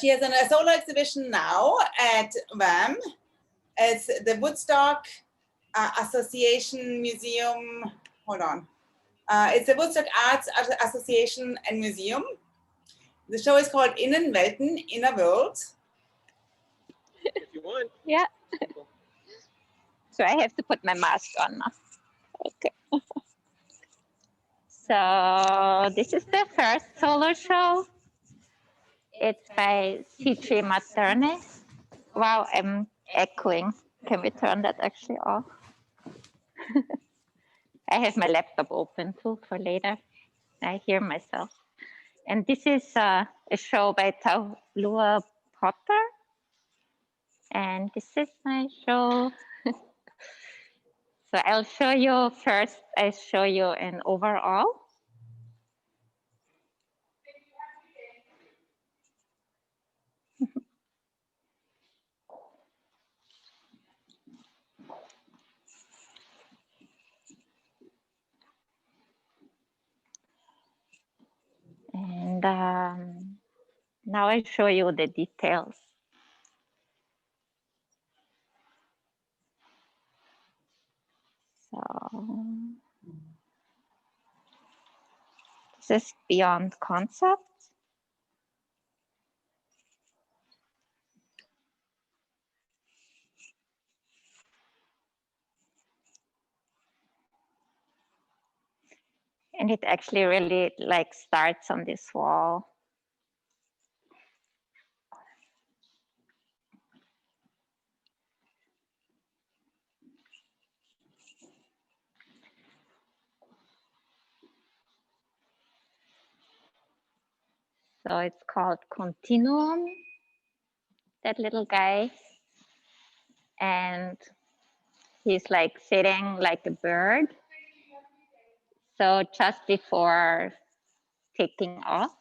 she has a solo exhibition now at WAAM. It's the Woodstock Association Museum. Hold on. It's the Woodstock Arts Association and Museum. The show is called Innen Welten, Inner Worlds. If you want. Yeah. So I have to put my mask on now. Okay. So this is the first solo show. It's by C.J. Materne. Wow, I'm echoing. Can we turn that actually off? I have my laptop open too for later. I hear myself. And this is a show by Taulua Potter. And this is my show. So I'll show you first, I show you an overall. And now I show you the details. So this is beyond concept. And it actually really like starts on this wall. So it's called Continuum, that little guy. And he's like sitting like a bird. So just before taking off.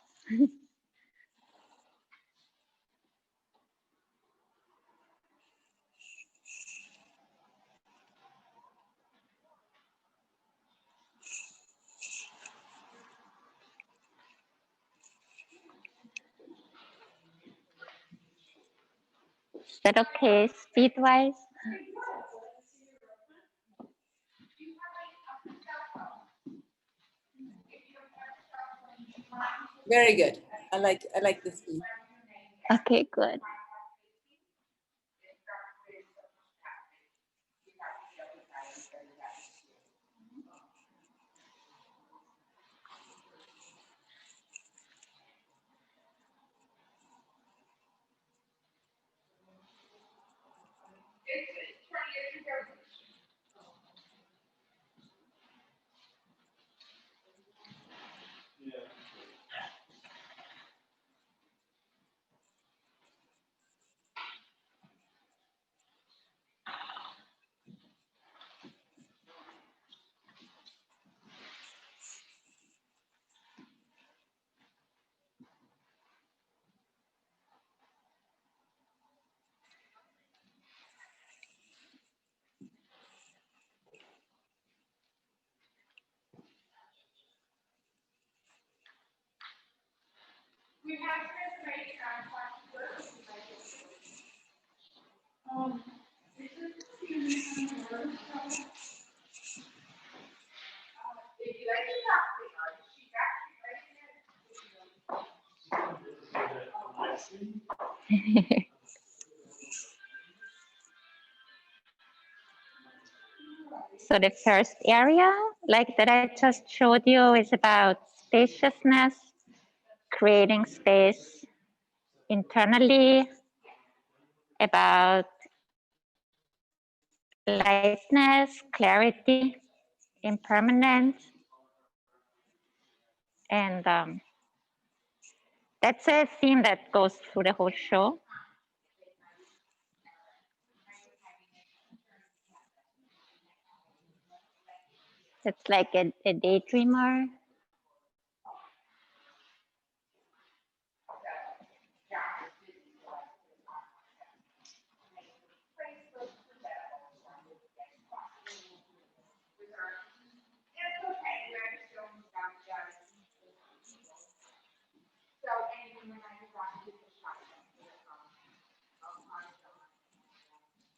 Is that okay, speed-wise? Very good. I like this speed. Okay, good. We have translation So the first area, like that I just showed you, is about spaciousness, creating space internally, about lightness, clarity, impermanence. And that's a theme that goes through the whole show. It's like a daydreamer.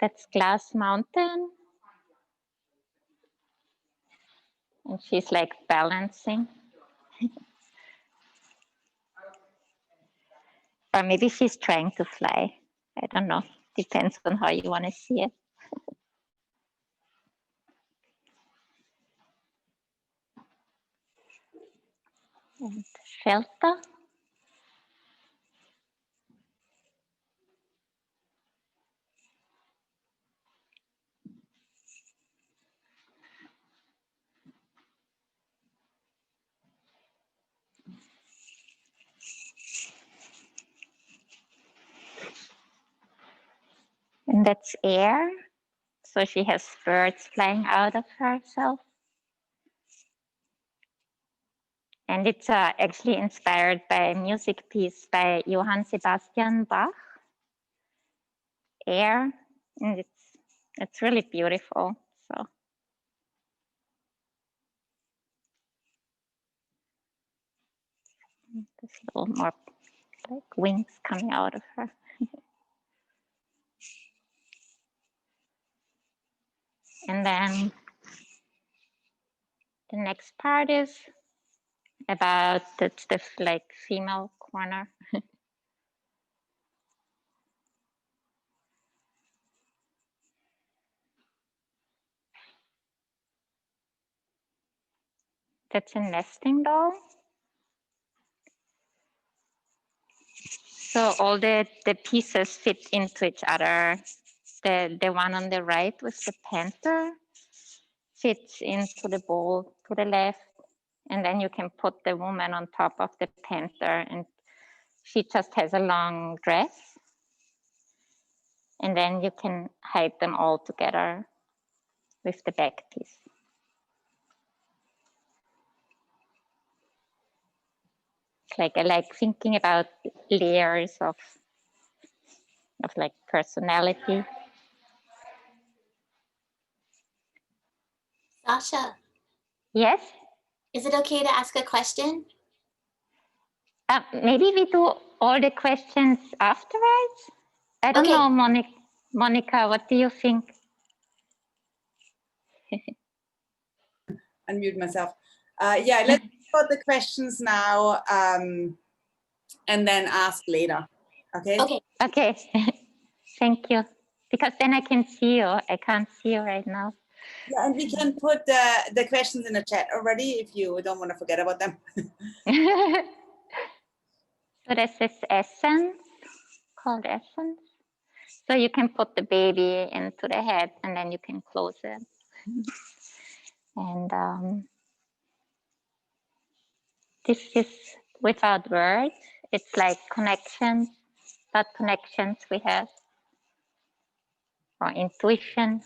That's Glass Mountain. And she's like balancing. Or maybe she's trying to fly. I don't know. Depends on how you want to see it. And shelter. And that's air. So she has birds flying out of herself. And it's actually inspired by a music piece by Johann Sebastian Bach, Air. And it's really beautiful. So there's a little more like wings coming out of her. And then the next part is about the like female corner. That's a nesting doll. So all the pieces fit into each other. The one on the right with the panther fits into the bowl to the left. And then you can put the woman on top of the panther, and she just has a long dress. And then you can hide them all together with the back piece. Like I like thinking about layers of like personality. Sascha, Yes? is it okay to ask a question? Maybe we do all the questions afterwards. I don't know, Monica, what do you think? Unmute myself. Yeah, let's put the questions now and then ask later. Okay? Okay. Okay, thank you. Because then I can see you. I can't see you right now. Yeah, and we can put the questions in the chat already if you don't want to forget about them. So this is essence, called essence. So you can put the baby into the head and then you can close it. And this is without words. It's like connections, what connections we have, or intuition.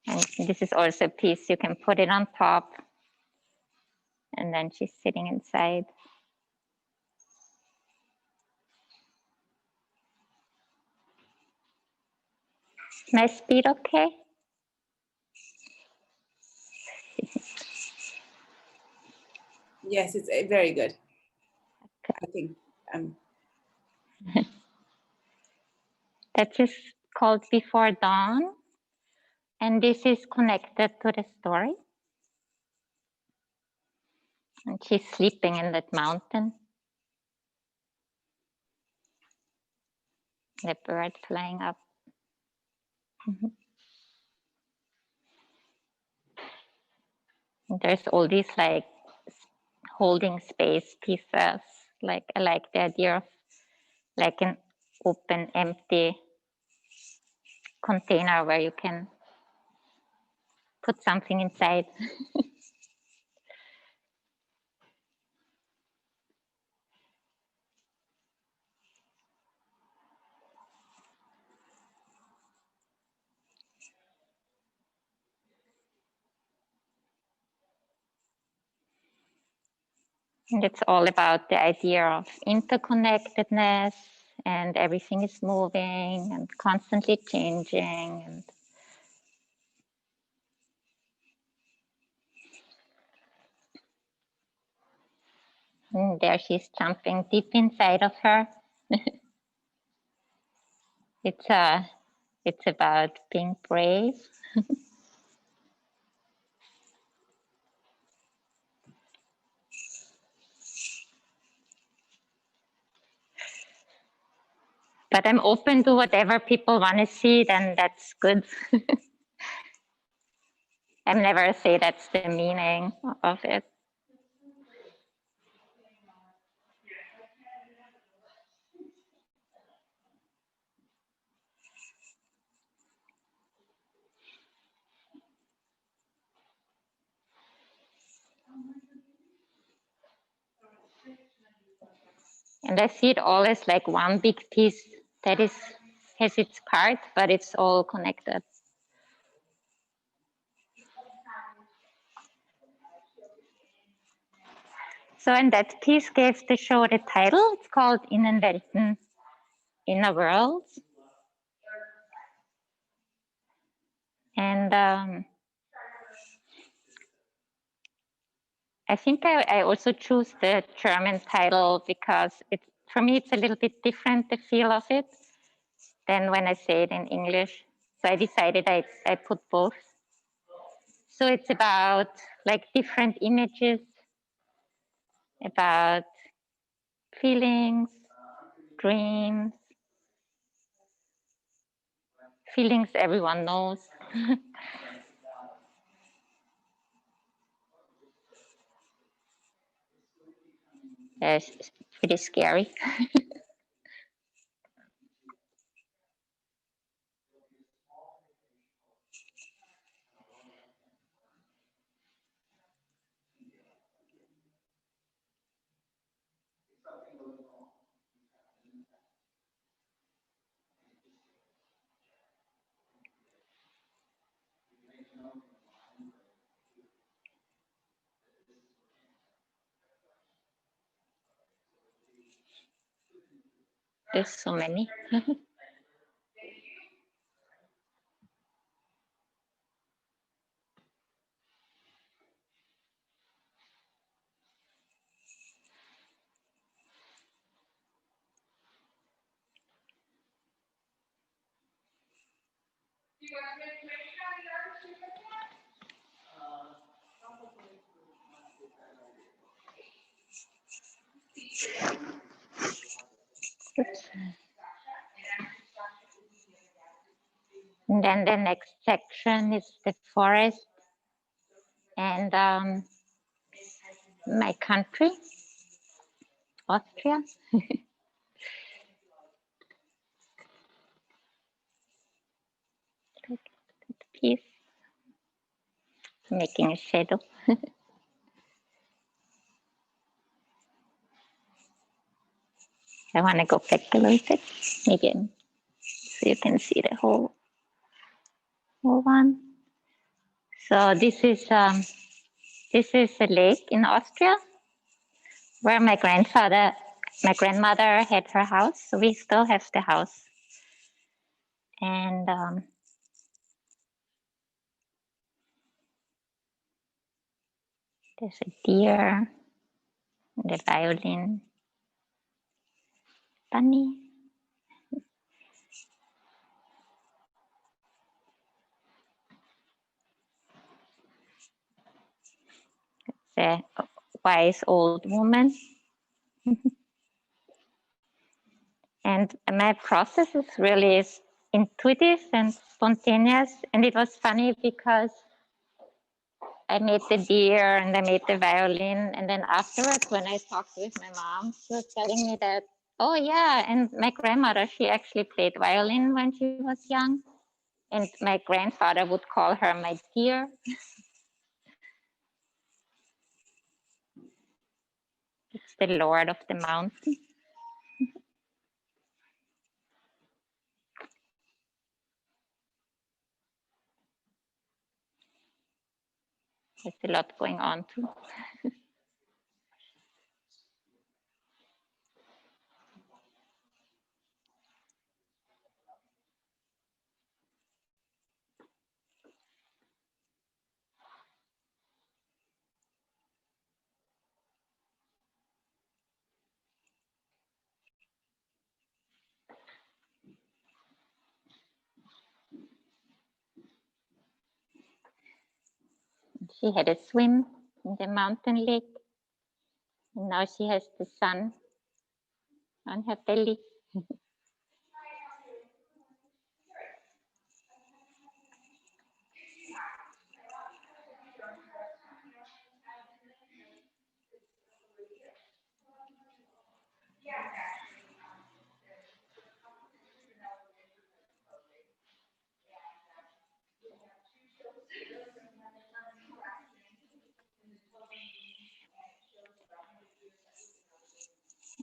And this is also a piece you can put it on top. And then she's sitting inside. My speed okay? Yes, it's very good. Okay. I think. That is called Before Dawn. And this is connected to the story. And she's sleeping in that mountain. The bird flying up. And there's all these like holding space pieces. Like I like the idea of like an open, empty container where you can put something inside. And it's all about the idea of interconnectedness, and everything is moving and constantly changing. And And there she's jumping deep inside of her. It's about being brave. But I'm open to whatever people want to see, then that's good. I never say that's the meaning of it. And I see it all as like one big piece that has its part, but it's all connected. So, and that piece gave the show the title. It's called Innen Welten, Inner Worlds. And I think I also choose the German title because for me, it's a little bit different, the feel of it, than when I say it in English. So I decided I put both. So it's about like different images, about feelings, dreams, feelings everyone knows. It's pretty scary. There's so many. Oops. And then the next section is the forest and my country, Austria. Piece, making a shadow. I want to go back a little bit, maybe, so you can see the whole one. So this is a lake in Austria where my grandmother had her house. So we still have the house. And there's a deer, and a violin, bunny. The wise old woman. And my process is really intuitive and spontaneous. And it was funny because I made the deer and I made the violin. And then afterwards, when I talked with my mom, she was telling me that, oh yeah, and my grandmother, she actually played violin when she was young. And my grandfather would call her my dear. It's the Lord of the Mountain. There's a lot going on too. She had a swim in the mountain lake, and now she has the sun on her belly.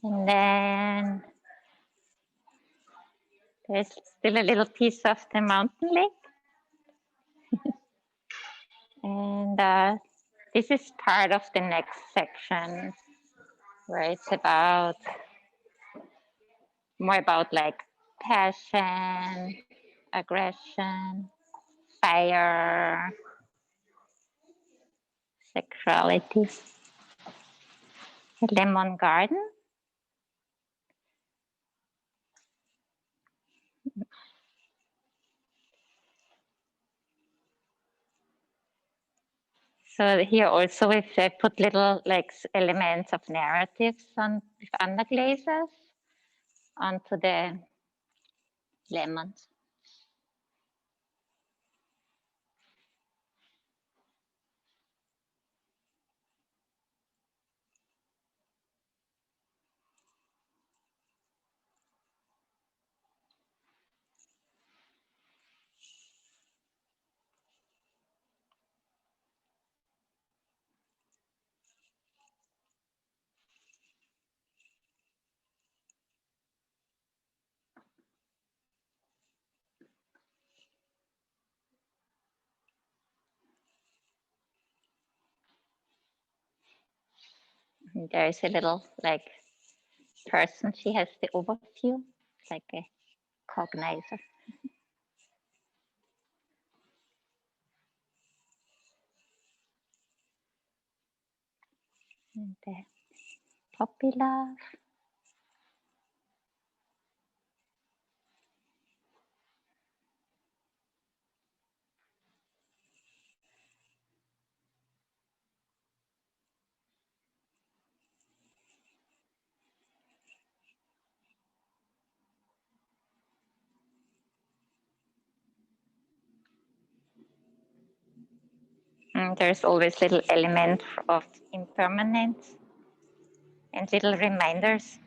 And then there's still a little piece of the mountain lake. And this is part of the next section, where it's about more about like passion, aggression, fire, sexuality. A lemon garden. So here also if I put little like elements of narratives on with underglazes onto the lemons. And there is a little like person, she has the overview, like a cognizer. And the puppy love. And there's always little element of impermanence and little reminders.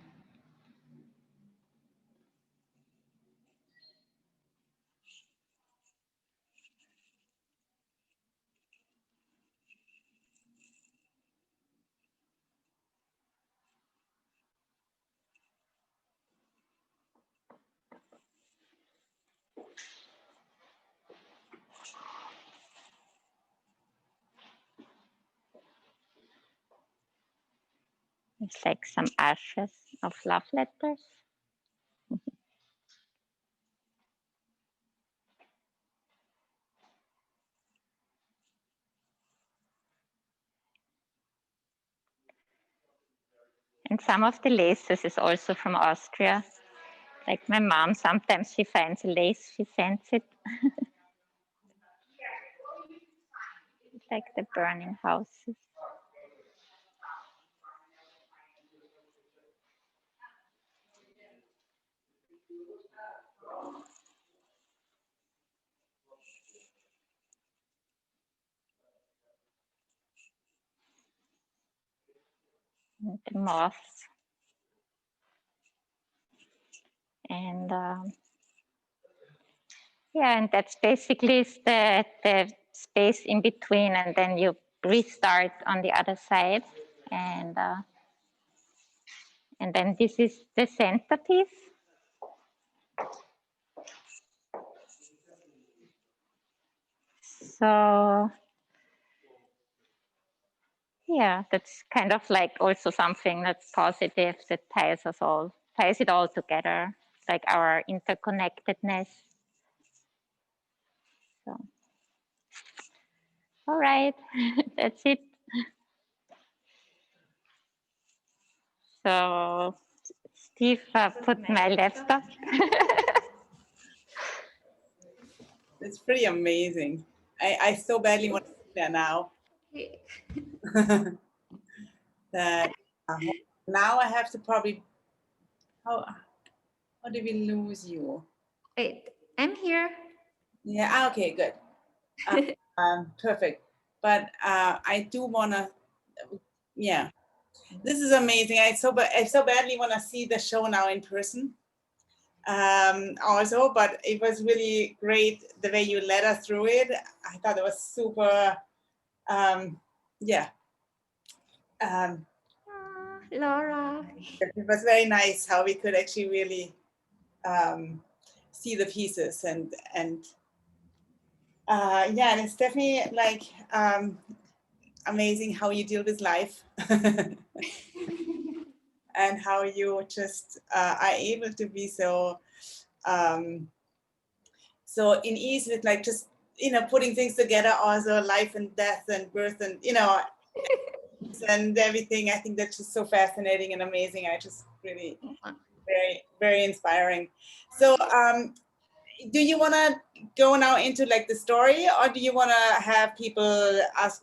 It's like some ashes of love letters. And some of the laces is also from Austria. Like my mom, sometimes she finds a lace, she sends it. It's like the burning houses. And the moths. And yeah, and that's basically the space in between, and then you restart on the other side. And then this is the centerpiece. So yeah, that's kind of like also something that's positive that ties it all together, like our interconnectedness. So, all right, that's it. So Steve put my laptop. It's pretty amazing. I so badly want to be there now. that now I have to probably, how did we lose you? Wait, I'm here. Yeah, okay, good. Perfect. But I do want to, yeah, this is amazing. I so badly want to see the show now in person. Also, but it was really great the way you led us through it. I thought it was super, yeah. Laura. It was very nice how we could actually really see the pieces and yeah, and it's definitely like amazing how you deal with life and how you just are able to be so so in ease with like just putting things together, also life and death and birth and and everything. I think that's just so fascinating and amazing. I just really very, very inspiring. So do you want to go now into like the story, or do you want to have people ask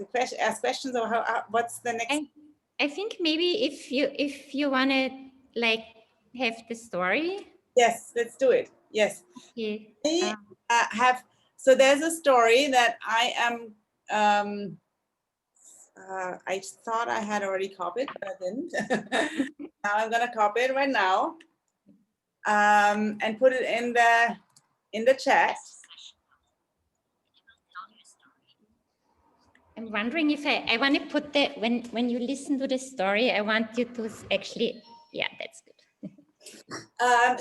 questions, or what's the next? I think maybe if you want to like have the story. Yes, let's do it. Yes. Okay. So there's a story that I am I thought I had already copied, but I didn't. Now I'm gonna copy it right now and put it in the chat. I'm wondering if I want to put the when you listen to the story, I want you to actually, yeah, that's good.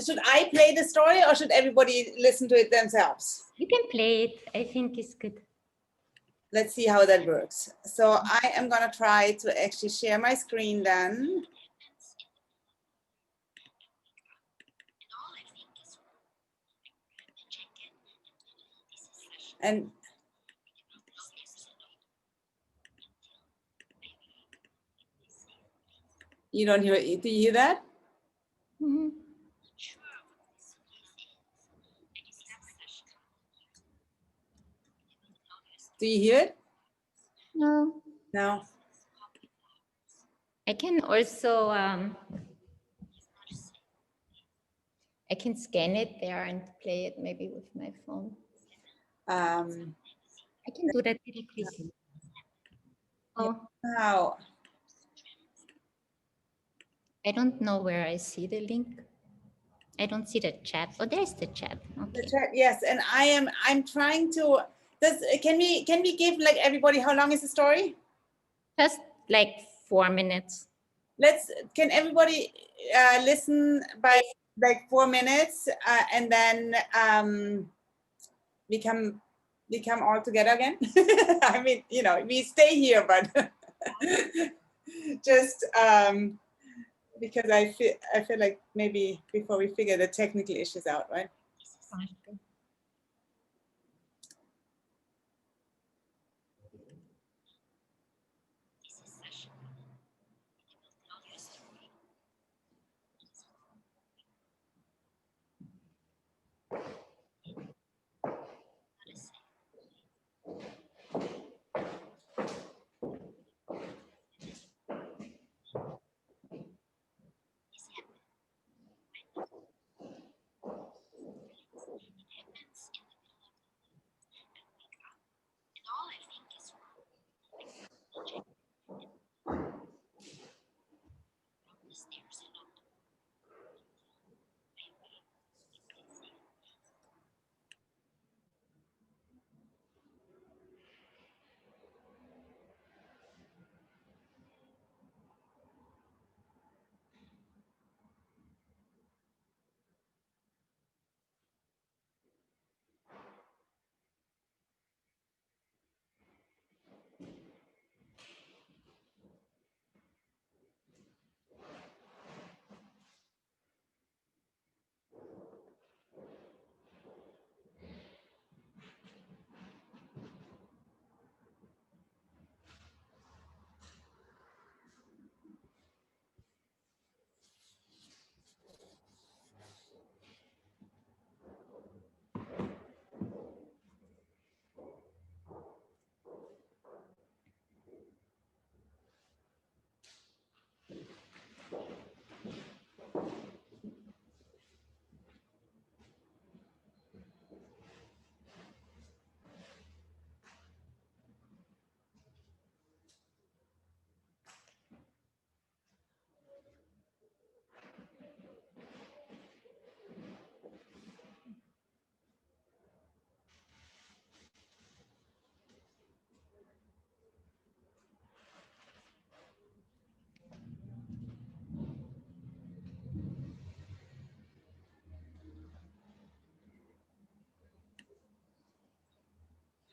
Should I play the story, or should everybody listen to it themselves? You can play it. I think it's good. Let's see how that works. So I am gonna try to actually share my screen then. And you don't hear it? Do you hear that? Mm-hmm. Do you hear it? No. No. I can also I can scan it there and play it maybe with my phone. I can do that really quickly. Oh, Wow. I don't know where I see the link. I don't see the chat. Oh, there's the chat. Okay. The chat, yes, and I'm trying to. Can we give like everybody, how long is the story? Just like 4 minutes. Can everybody listen by like 4 minutes and then we come all together again? I mean, we stay here, but just because I feel like maybe before we figure the technical issues out, right?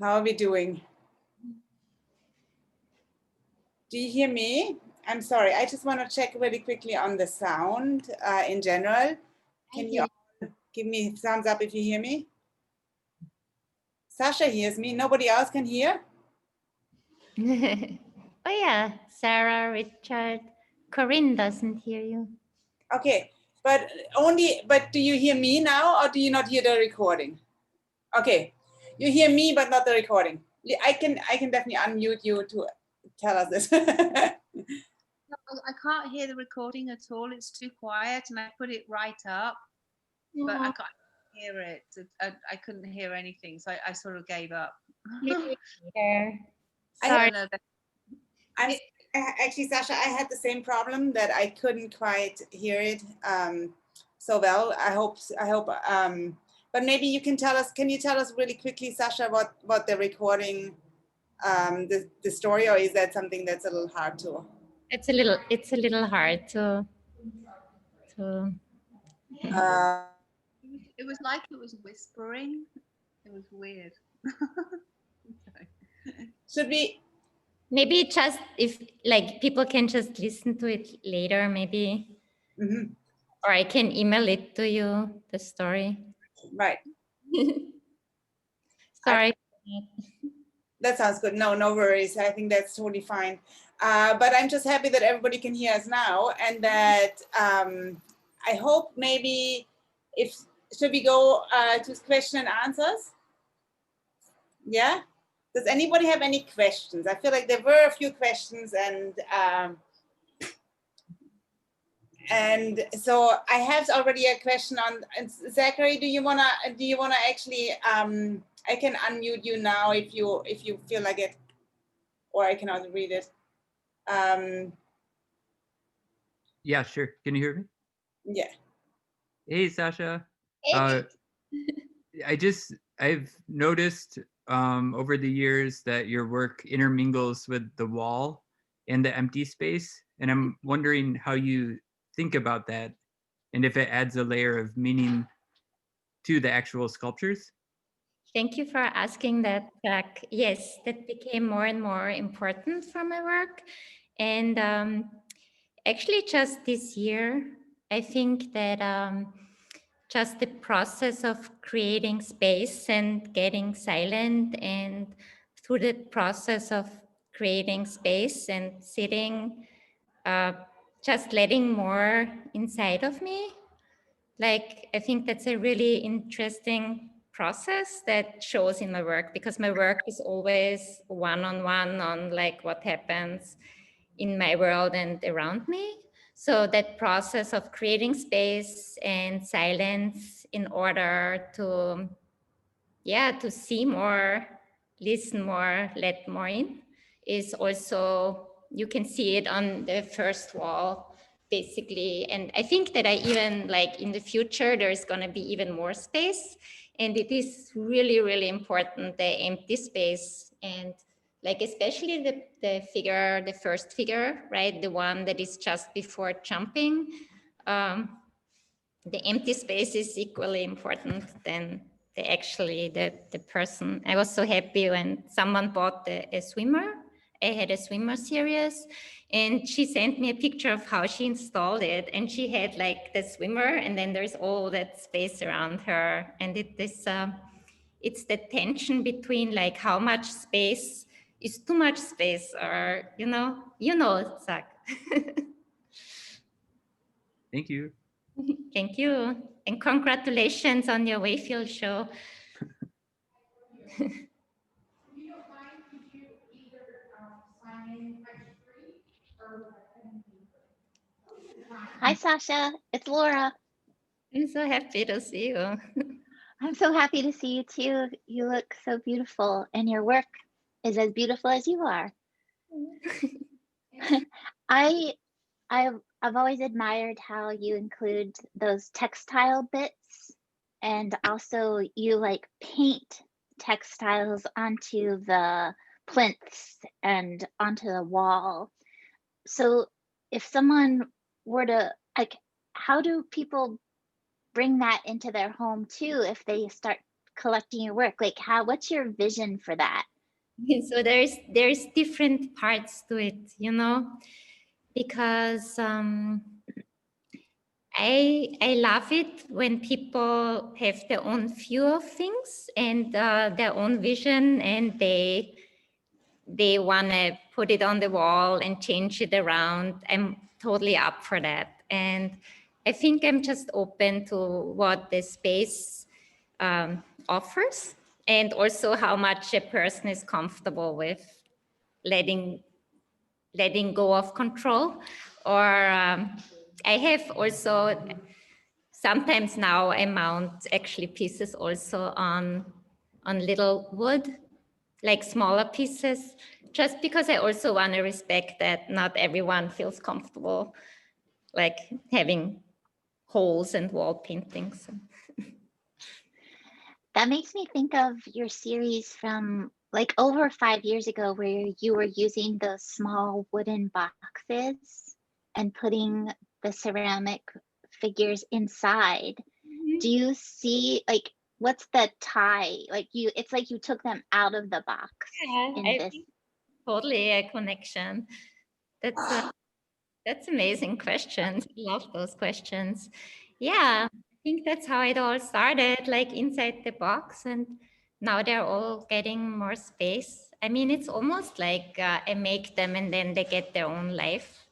How are we doing? Do you hear me? I'm sorry, I just want to check really quickly on the sound in general. Can you all give me a thumbs up if you hear me? Sascha hears me, nobody else can hear? Oh yeah, Sarah, Richard, Corinne doesn't hear you. Okay, but do you hear me now or do you not hear the recording? Okay, you hear me but not the recording. I can definitely unmute you to tell us this. I can't hear the recording at all. It's too quiet, and I put it right up, but I can't hear it. I couldn't hear anything, so I sort of gave up. Sorry. Actually, Sascha, I had the same problem that I couldn't quite hear it so well. I hope, but maybe you can tell us, can you tell us really quickly, Sascha, what the recording, the story, or is that something that's a little hard to? It's a little hard to. It was like it was whispering. It was weird. Should we? Maybe just if like people can just listen to it later, maybe. Mm-hmm. Or I can email it to you, the story. Right. Sorry. That sounds good. No worries. I think that's totally fine. But I'm just happy that everybody can hear us now, and that I hope maybe should we go to question and answers? Yeah. Does anybody have any questions? I feel like there were a few questions, and so I have already a question on Zachary. Do you wanna actually? I can unmute you now if you feel like it, or I can also read it. Yeah, sure. Can you hear me? Yeah. Hey, Sascha. Hey. I've noticed over the years that your work intermingles with the wall and the empty space. And I'm wondering how you think about that and if it adds a layer of meaning to the actual sculptures. Thank you for asking that, Jack. Yes, that became more and more important for my work. And actually just this year, I think that just the process of creating space and getting silent, and through the process of creating space and sitting, just letting more inside of me. Like, I think that's a really interesting process that shows in my work, because my work is always one-on-one on like what happens in my world and around me. So that process of creating space and silence in order to, to see more, listen more, let more in, is also, you can see it on the first wall, basically. And I think that I even, like in the future, there's gonna be even more space. And it is really, really important, the empty space. And like, especially the figure, the first figure, right? The one that is just before jumping. The empty space is equally important than the person. I was so happy when someone bought a swimmer. I had a swimmer series, and she sent me a picture of how she installed it. And she had like the swimmer, and then there's all that space around her. And it's the tension between like how much space is too much space, or Zach. Thank you. Thank you. And congratulations on your Wayfield show. Hi, Sascha. It's Laura. I'm so happy to see you. I'm so happy to see you too. You look so beautiful, and your work is as beautiful as you are. I've always admired how you include those textile bits, and also you like paint textiles onto the plinths and onto the wall. So if someone were to, like, how do people bring that into their home too if they start collecting your work? Like what's your vision for that? So there's different parts to it, you know, because I love it when people have their own view of things and their own vision, and they want to put it on the wall and change it around. I'm totally up for that. And I think I'm just open to what the space offers, and also how much a person is comfortable with letting go of control. Or I have also, sometimes now I mount actually pieces also on little wood, like smaller pieces, just because I also want to respect that not everyone feels comfortable like having holes and wall paintings. That makes me think of your series from like over 5 years ago, where you were using those small wooden boxes and putting the ceramic figures inside. Do you see, like, what's the tie? Like it's like you took them out of the box. Yeah, in I this. think totally a connection. That's amazing questions. I love those questions. Yeah, I think that's how it all started, like inside the box, and now they're all getting more space. I mean, it's almost like I make them and then they get their own life,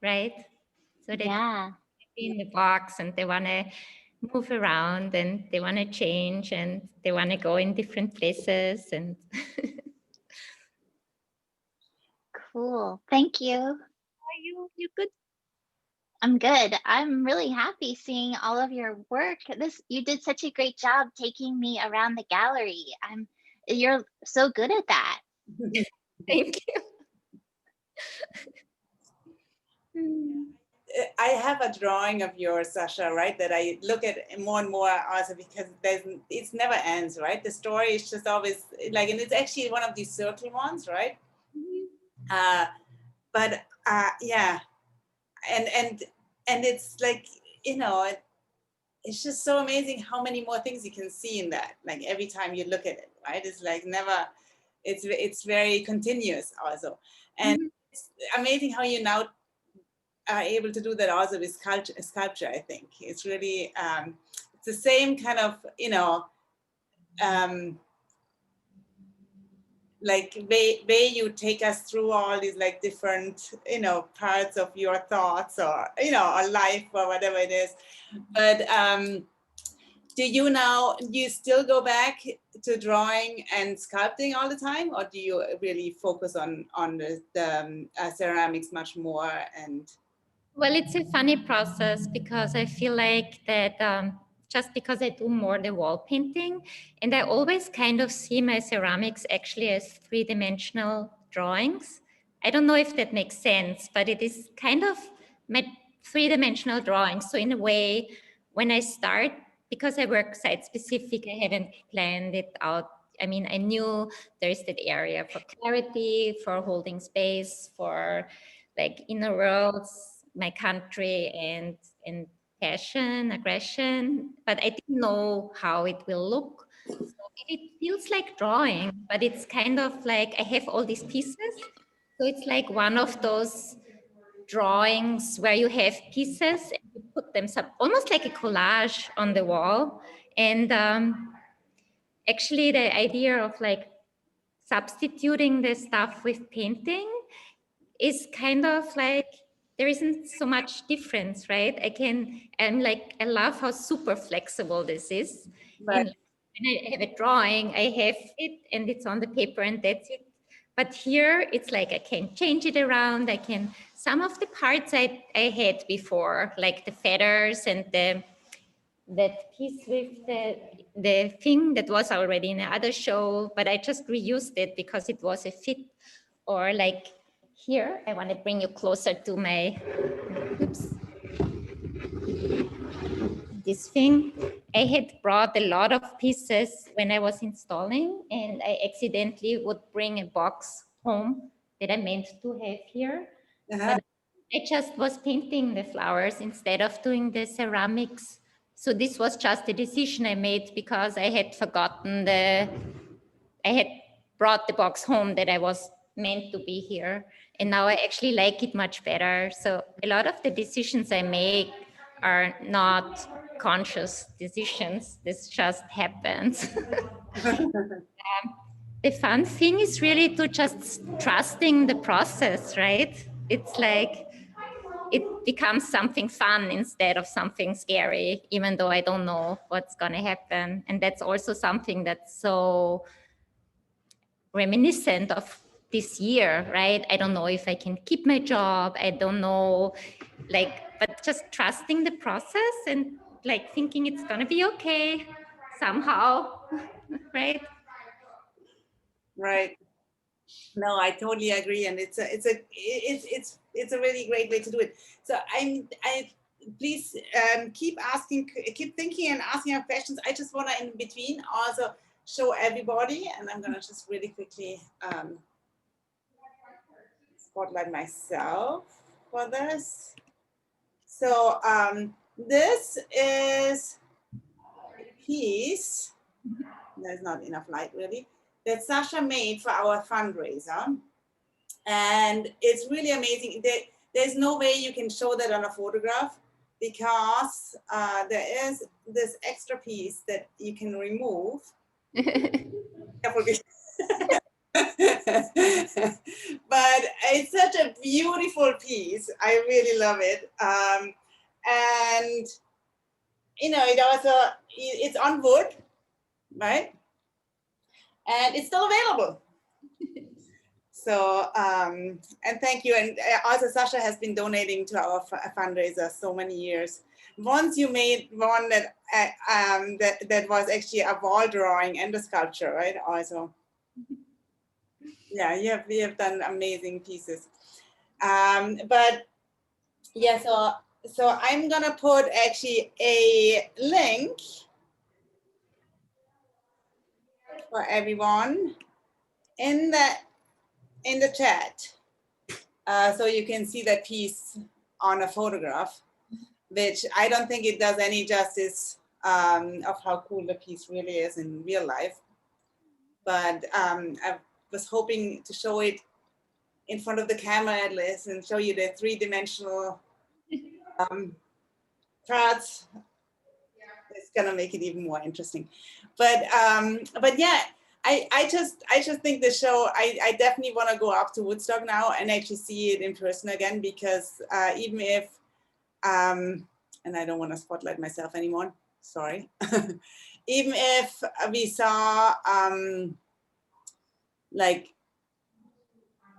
right? So they Yeah. be in the box and they want to move around and they want to change and they want to go in different places. And Cool. Thank you. are you good? I'm good. I'm really happy seeing all of your work. You did such a great job taking me around the gallery. You're so good at that. Thank you. I have a drawing of yours, Sascha, right? That I look at more and more also because it's never ends, right? The story is just always like, and it's actually one of these circle ones, right? But yeah, and it's like, you know, it's just so amazing how many more things you can see in that. Like every time you look at it, right? It's like never. It's very continuous also, and it's amazing how you now are able to do that also with sculpture. I think it's really it's the same kind of, you know, like way you take us through all these like different, you know, parts of your thoughts or, you know, or life or whatever it is. But do you still go back to drawing and sculpting all the time, or do you really focus on the ceramics much more? And Well, it's a funny process because I feel like that just because I do more the wall painting, and I always kind of see my ceramics actually as three-dimensional drawings. I don't know if that makes sense, but it is kind of my three-dimensional drawings. So in a way, when I start, because I work site specific, I haven't planned it out. I mean, I knew there's that area for clarity, for holding space, for like inner worlds, my country, and passion, aggression, but I didn't know how it will look. So it feels like drawing, but it's kind of like I have all these pieces. So it's like one of those drawings where you have pieces and you put them almost like a collage on the wall. And actually the idea of like substituting the stuff with painting is kind of like, there isn't so much difference, right? I love how super flexible this is. right. And when I have a drawing, I have it and it's on the paper and that's it. But here it's like I can change it around. Some of the parts I had before, like the feathers and that piece with the thing that was already in another show, but I just reused it because it was a fit. Or like here, I want to bring you closer to my, oops, this thing. I had brought a lot of pieces when I was installing, and I accidentally would bring a box home that I meant to have here. But I just was painting the flowers instead of doing the ceramics So this was just a decision I made because I had forgotten I had brought the box home that I was meant to be here. And now I actually like it much better. So a lot of the decisions I make are not conscious decisions. This just happens. The fun thing is really to just trusting the process, right? It's like, it becomes something fun instead of something scary, even though I don't know what's going to happen. And that's also something that's so reminiscent of this year, right? I don't know if I can keep my job. I don't know, but just trusting the process and like thinking it's going to be okay somehow, right? Right. No, I totally agree, and it's a really great way to do it. So please keep thinking and asking our questions. I just want to in between also show everybody, and I'm gonna just really quickly spotlight myself for this. So this is a piece. There's not enough light really. That Sascha made for our fundraiser. And it's really amazing. There's no way you can show that on a photograph because there is this extra piece that you can remove. But it's such a beautiful piece. I really love it. And, you know, it's on wood, right? And it's still available. So, and thank you. And also Sascha has been donating to our fundraiser so many years. Once you made one that that was actually a wall drawing and a sculpture, right? Also, yeah, you have done amazing pieces. But yeah, so I'm gonna put actually a link for everyone in the chat. So you can see that piece on a photograph, which I don't think it does any justice of how cool the piece really is in real life. But I was hoping to show it in front of the camera at least and show you the three-dimensional parts. It's gonna make it even more interesting. But yeah, I just think the show, I definitely want to go up to Woodstock now and actually see it in person again, because even if and I don't want to spotlight myself anymore, sorry. Even if we saw like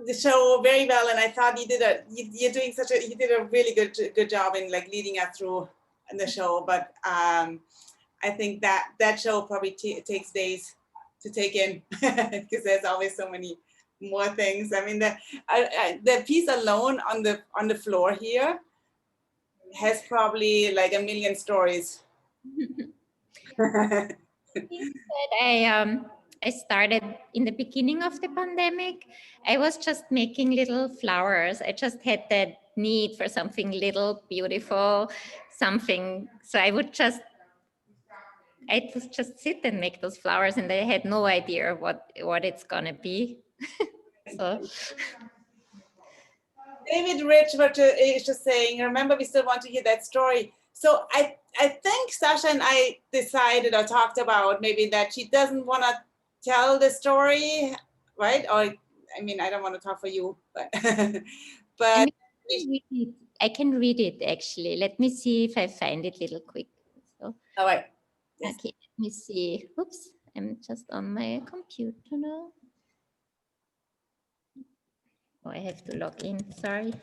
the show very well, and I thought you did you did a really good job in like leading us through the show, but I think that show probably takes days to take in because there's always so many more things. I mean, the piece alone on the floor here has probably like 1 million stories. I started in the beginning of the pandemic. I was just making little flowers. I just had that need for something little, beautiful, something. So I would just sit and make those flowers, and I had no idea what it's gonna be. So David Rich is just saying, remember, we still want to hear that story. So I think Sascha and I decided or talked about maybe that she doesn't want to tell the story, right? Or I mean, I don't want to talk for you, but but I can read it actually. Let me see if I find it little quick. So, all right. Yes. Okay, let me see. Oops, I'm just on my computer now. Oh, I have to log in, sorry.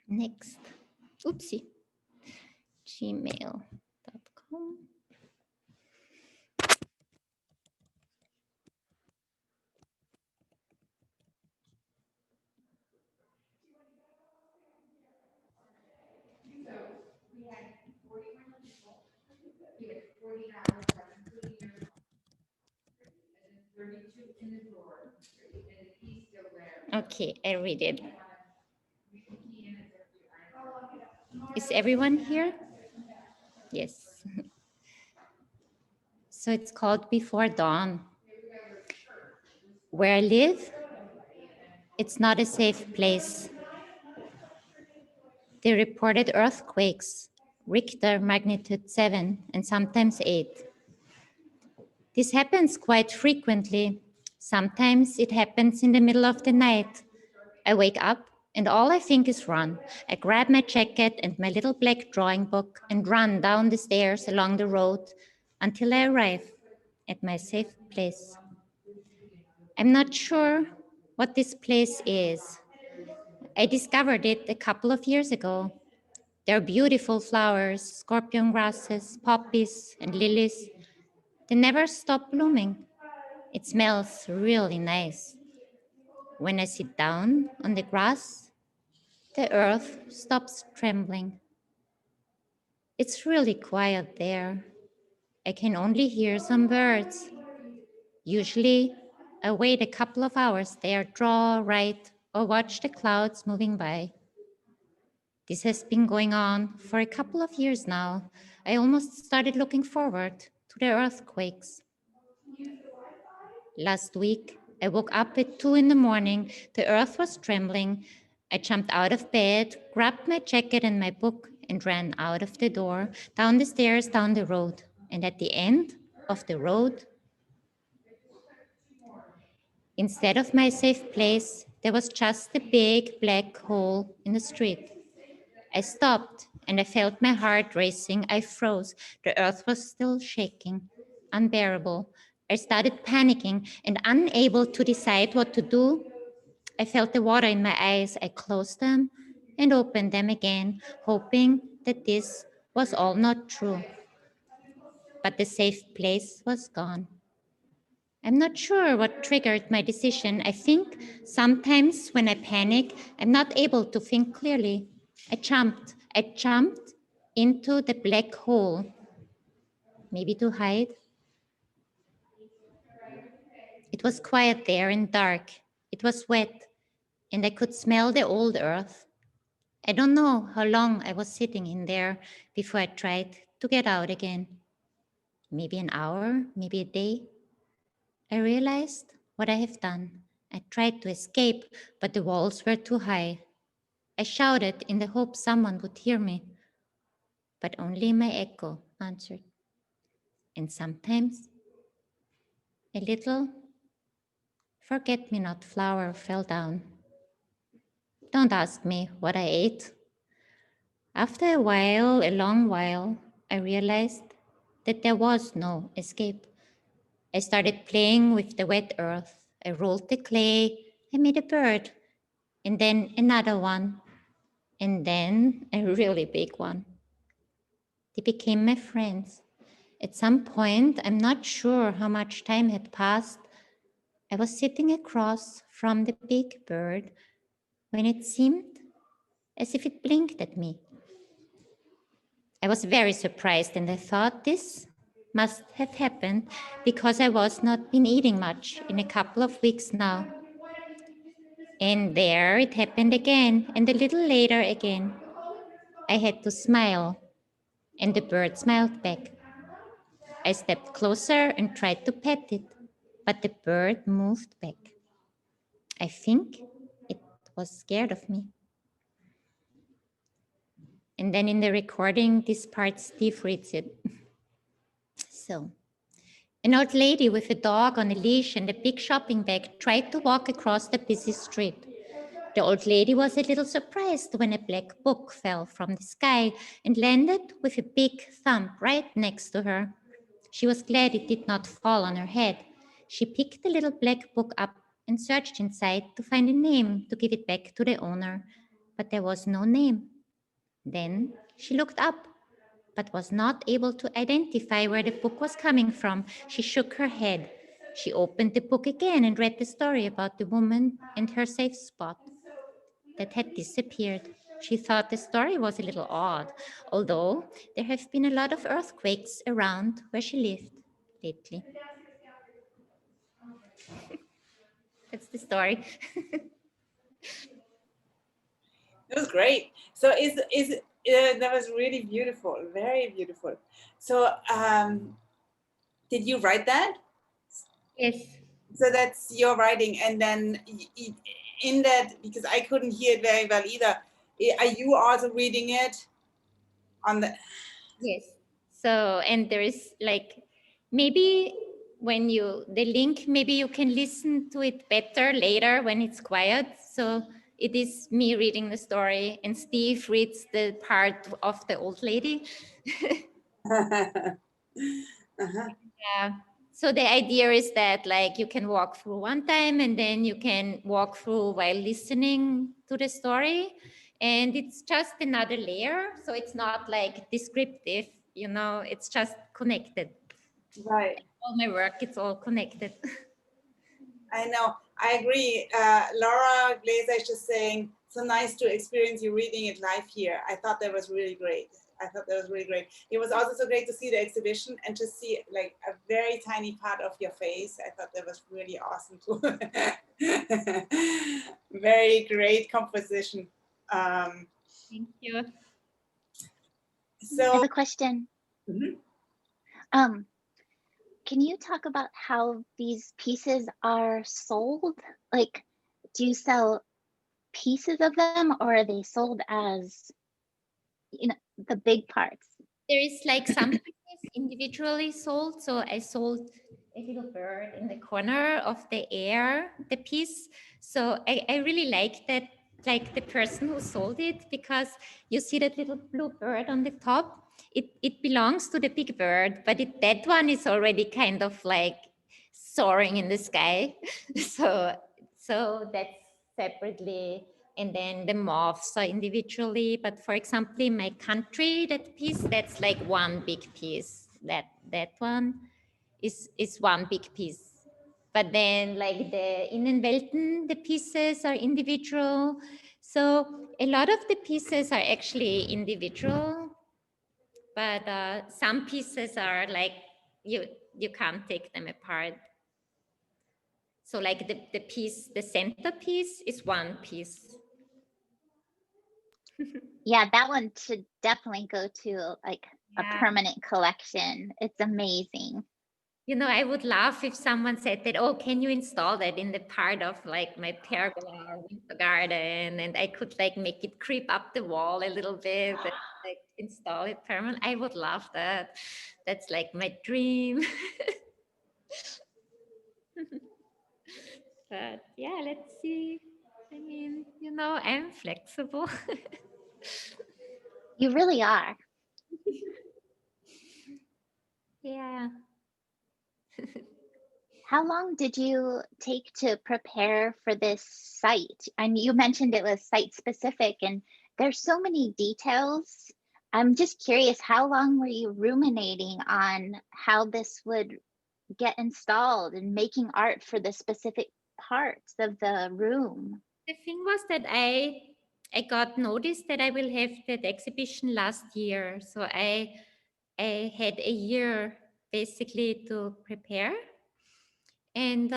Next, oopsie, gmail.com. Okay, I read it. Is everyone here? Yes. So it's called Before Dawn. Where I live, it's not a safe place. They reported earthquakes, Richter magnitude 7 and sometimes 8. This happens quite frequently. Sometimes it happens in the middle of the night. I wake up and all I think is run. I grab my jacket and my little black drawing book and run down the stairs along the road until I arrive at my safe place. I'm not sure what this place is. I discovered it a couple of years ago. There are beautiful flowers, scorpion grasses, poppies, and lilies. They never stop blooming. It smells really nice. When I sit down on the grass, the earth stops trembling. It's really quiet there. I can only hear some birds. Usually, I wait a couple of hours there, draw, write, or watch the clouds moving by. This has been going on for a couple of years now. I almost started looking forward to the earthquakes. Last week, I woke up at 2 in the morning. The earth was trembling. I jumped out of bed, grabbed my jacket and my book, and ran out of the door, down the stairs, down the road. And at the end of the road, instead of my safe place, there was just a big black hole in the street. I stopped and I felt my heart racing. I froze. The earth was still shaking, unbearable. I started panicking and unable to decide what to do. I felt the water in my eyes. I closed them and opened them again, hoping that this was all not true. But the safe place was gone. I'm not sure what triggered my decision. I think sometimes when I panic, I'm not able to think clearly. I jumped into the black hole, maybe to hide. It was quiet there and dark. It was wet, and I could smell the old earth. I don't know how long I was sitting in there before I tried to get out again. Maybe an hour, maybe a day. I realized what I have done. I tried to escape, but the walls were too high. I shouted in the hope someone would hear me, but only my echo answered. And sometimes a little forget-me-not flower fell down. Don't ask me what I ate. After a while, a long while, I realized that there was no escape. I started playing with the wet earth. I rolled the clay. I made a bird, and then another one, and then a really big one. They became my friends. At some point, I'm not sure how much time had passed, I was sitting across from the big bird when it seemed as if it blinked at me. I was very surprised and I thought this must have happened because I was not been eating much in a couple of weeks now. And there it happened again, and a little later again. I had to smile, and the bird smiled back. I stepped closer and tried to pet it, but the bird moved back. I think it was scared of me. And then in the recording, this part, Steve reads it. So, an old lady with a dog on a leash and a big shopping bag tried to walk across the busy street. The old lady was a little surprised when a black book fell from the sky and landed with a big thump right next to her. She was glad it did not fall on her head. She picked the little black book up and searched inside to find a name to give it back to the owner, but there was no name. Then she looked up, but was not able to identify where the book was coming from. She shook her head. She opened the book again and read the story about the woman and her safe spot that had disappeared. She thought the story was a little odd, although there have been a lot of earthquakes around where she lived lately. That's the story. It was great. So is that was really beautiful, very beautiful. So did you write that? Yes. So that's your writing, and then in that, because I couldn't hear it very well either, are you also reading it on the? Yes. So, and there is like, maybe when the link, maybe you can listen to it better later when it's quiet. So it is me reading the story and Steve reads the part of the old lady. Yeah. So the idea is that like you can walk through one time and then you can walk through while listening to the story. And it's just another layer. So it's not like descriptive, it's just connected. Right. All my work, it's all connected. I know, I agree. Laura Glazer is just saying, so nice to experience you reading it live here. I thought that was really great. It was also so great to see the exhibition and to see like a very tiny part of your face. I thought that was really awesome too. Very great composition. Thank you. So I have a question. Mhm. Can you talk about how these pieces are sold? Like, do you sell pieces of them, or are they sold as, the big parts? There is like some pieces individually sold. So I sold a little bird in the corner of the air, the piece. So I really like that, like the person who sold it, because you see that little blue bird on the top. It belongs to the big bird, but that one is already kind of like soaring in the sky. So that's separately. And then the moths are individually, but for example, in my country, that piece, that's like one big piece. That one is one big piece. But then like the Innen Welten, the pieces are individual. So a lot of the pieces are actually individual, but some pieces are like, you can't take them apart. So like the piece, the center piece is one piece. Yeah, that one should definitely go to like a Yeah. permanent collection. It's amazing. I would love if someone said that, oh, can you install that in the part of like my pergola or winter garden? And I could like make it creep up the wall a little bit and like install it permanent. I would love that. That's like my dream. But yeah, let's see. I mean, I'm flexible. You really are. Yeah. How long did you take to prepare for this site? And you mentioned it was site specific, and there's so many details. I'm just curious, how long were you ruminating on how this would get installed and making art for the specific parts of the room? The thing was that I got notice that I will have that exhibition last year. So I had a year basically to prepare. And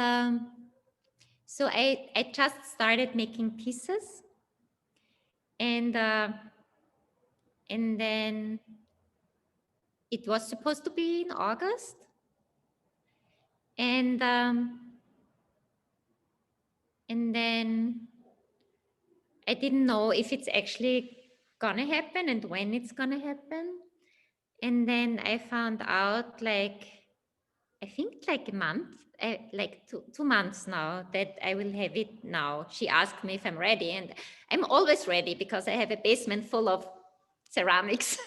so I just started making pieces. And then it was supposed to be in August. And then I didn't know if it's actually gonna happen and when it's gonna happen. And then I found out like, I think like a month, like 2 months now, that I will have it now. She asked me if I'm ready, and I'm always ready because I have a basement full of ceramics.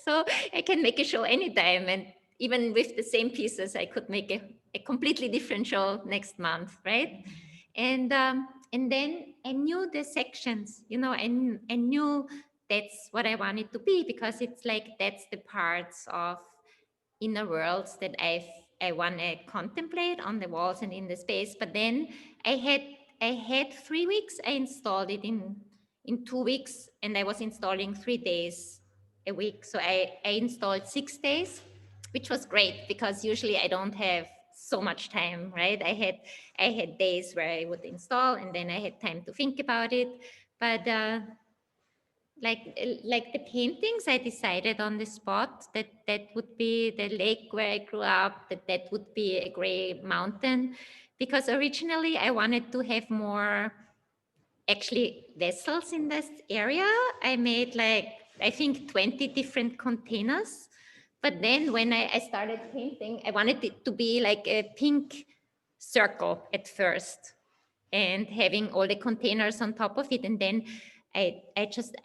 So I can make a show anytime, and even with the same pieces, I could make a completely different show next month, right? And then I knew the sections, I knew that's what I wanted to be, because it's like that's the parts of inner worlds that I want to contemplate on the walls and in the space. But then I had 3 weeks. I installed it in 2 weeks, and I was installing 3 days a week. So I installed 6 days, which was great because usually I don't have so much time, right? I had days where I would install and then I had time to think about it. But like the paintings, I decided on the spot that that would be the lake where I grew up, that would be a gray mountain, because originally I wanted to have more actually vessels in this area. I made like, I think 20 different containers. But then when I started painting, I wanted it to be like a pink circle at first and having all the containers on top of it. And then I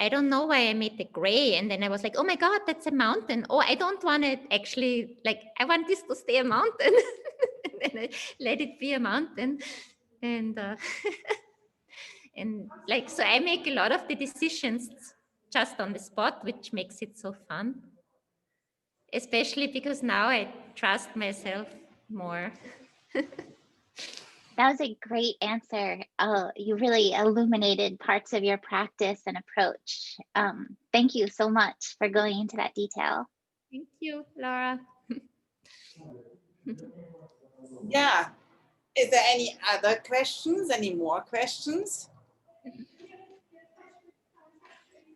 don't know why I made the gray. And then I was like, oh my God, that's a mountain. Oh, I don't want it actually, like, I want this to stay a mountain. And then I let it be a mountain. And, and like, so I make a lot of the decisions just on the spot, which makes it so fun. Especially because now I trust myself more. That was a great answer. You really illuminated parts of your practice and approach. Thank you so much for going into that detail. Thank you, Laura. Yeah. Is there any other questions? Any more questions?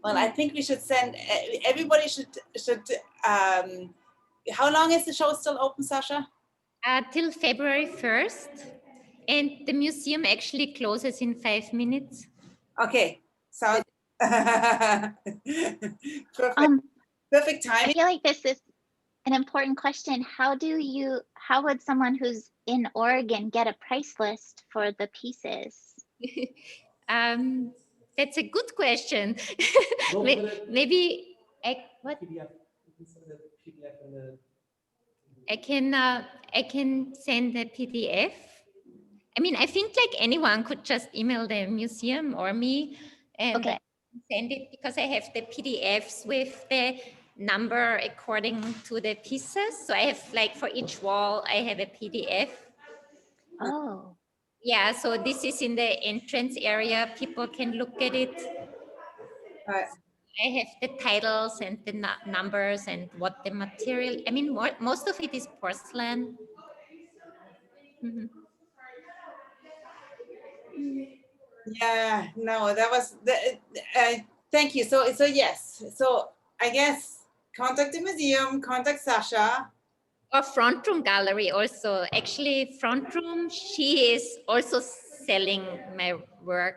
Well, I think we should send, everybody should, how long is the show still open, Sascha? Till February 1st. And the museum actually closes in 5 minutes. Okay, so perfect I timing. feel like this is an important question. How would someone who's in Oregon get a price list for the pieces? That's a good question. Maybe what? I can send a PDF. I mean, I think like anyone could just email the museum or me and send it, because I have the PDFs with the number according to the pieces. So I have like for each wall, I have a PDF. Oh. Yeah, so this is in the entrance area. People can look at it. Right. I have the titles and the numbers and what the material, I mean, most of it is porcelain. Mm-hmm. Yeah, no, that was thank you. So yes, so I guess contact the museum, contact Sascha. Or Front Room Gallery also. Actually, Front Room, she is also selling my work.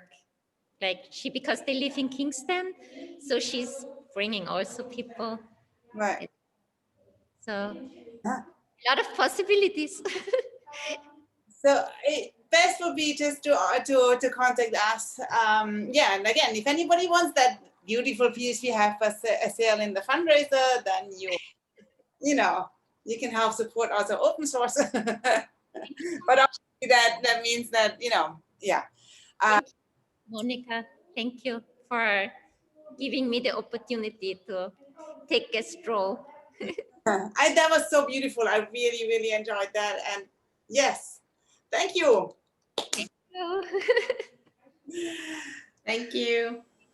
Like because they live in Kingston, so she's bringing also people. Right. So a lot of possibilities. So best would be just to contact us. Yeah, and again, if anybody wants that beautiful piece we have a sale in the fundraiser, then you know, you can help support also open source. But obviously that means that, you know, yeah. Monica, thank you for giving me the opportunity to take a stroll. That was so beautiful. I really, really enjoyed that. And yes, thank you. Thank you. Thank you.